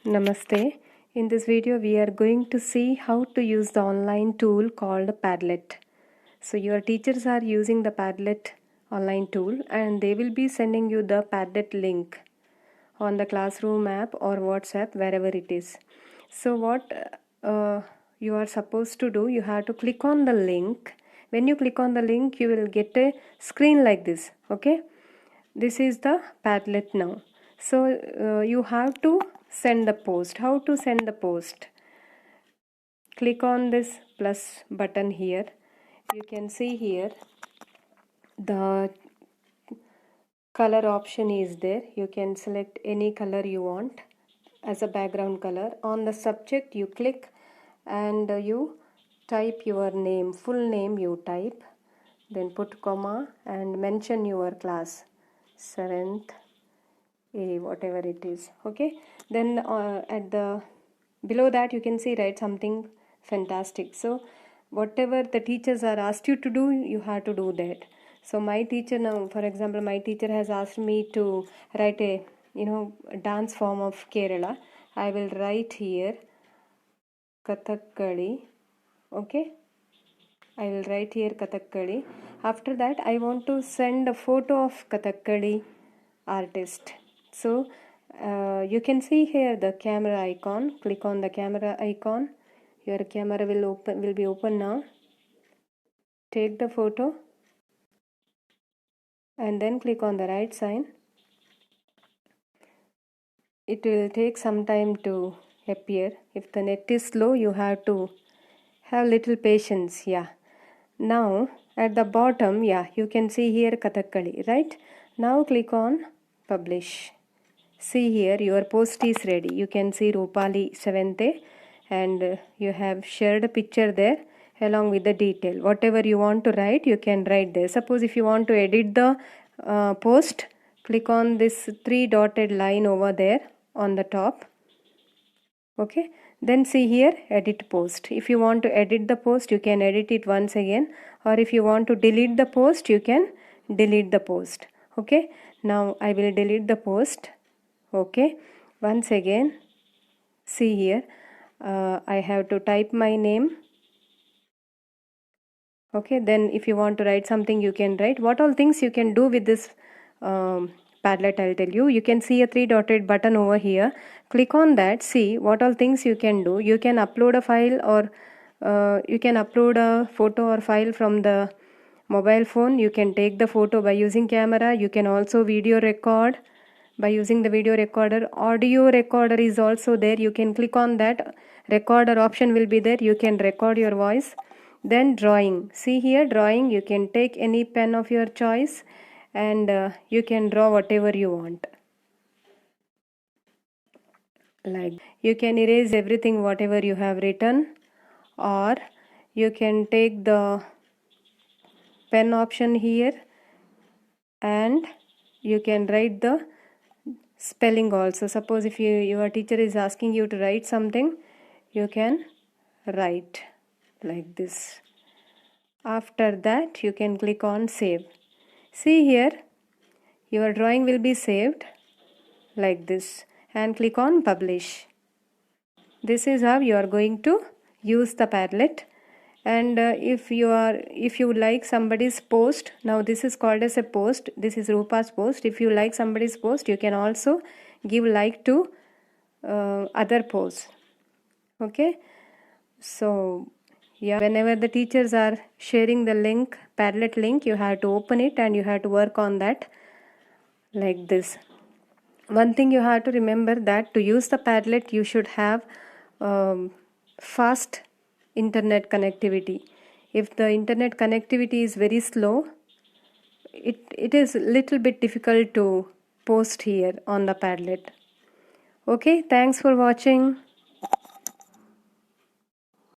Namaste. In this video we are going to see how to use the online tool called Padlet. So your teachers are using the Padlet online tool and they will be sending you the Padlet link on the Classroom app or WhatsApp, wherever it is. So what you are supposed to do, you have to click on the link. When you click on the link, you will get a screen like this. Okay, this is the Padlet now. So you have to send the post. How to send the post? Click on this plus button here. You can see here the color option is there. You can select any color you want as a background color. On the subject you click and you type your name, full name you type, then put comma and mention your class, 7th A, whatever it is. Okay, then at the below that you can see write something fantastic. So whatever the teachers are asked you to do, you have to do that. So my teacher now, for example, my teacher has asked me to write a dance form of Kerala. I will write here Kathakali. Okay, I will write here Kathakali. After that I want to send a photo of Kathakali artist. So you can see here the camera icon. Click on the camera icon. Your camera will be open now. Take the photo and then click on the right sign. It will take some time to appear. If the net is slow, you have to have little patience. Yeah, now at the bottom, you can see here Kathakali, right? Now click on publish. See here your post is ready. You can see Rupali 7th A and you have shared a picture there along with the detail. Whatever you want to write, you can write there. Suppose if you want to edit the post, click on this 3 dotted line over there on the top. Okay, then see here edit post. If you want to edit the post, you can edit it once again, or if you want to delete the post, you can delete the post. Okay, now I will delete the post. Okay, once again see here I have to type my name. Okay, then if you want to write something, you can write. What all things you can do with this Padlet, I'll tell you. You can see a 3 dotted button over here. Click on that. See what all things you can do. You can upload a file, or you can upload a photo or file from the mobile phone. You can take the photo by using camera. You can also video record by using the video recorder. Audio recorder is also there. You can click on that. Recorder option will be there. You can record your voice. Then drawing. See here drawing. You can take any pen of your choice and you can draw whatever you want. Like you can erase everything whatever you have written, or you can take the pen option here and you can write the spelling also. Suppose if your teacher is asking you to write something, you can write like this. After that you can click on save. See here your drawing will be saved like this, and click on publish. This is how you are going to use the Padlet. And if you like somebody's post, now this is called as a post. This is Rupa's post. If you like somebody's post, you can also give like to other posts. Okay, so whenever the teachers are sharing the link, Padlet link, you have to open it and you have to work on that like this. One thing you have to remember, that to use the Padlet you should have fast internet connectivity. If the internet connectivity is very slow, it is little bit difficult to post here on the Padlet. Okay, thanks for watching.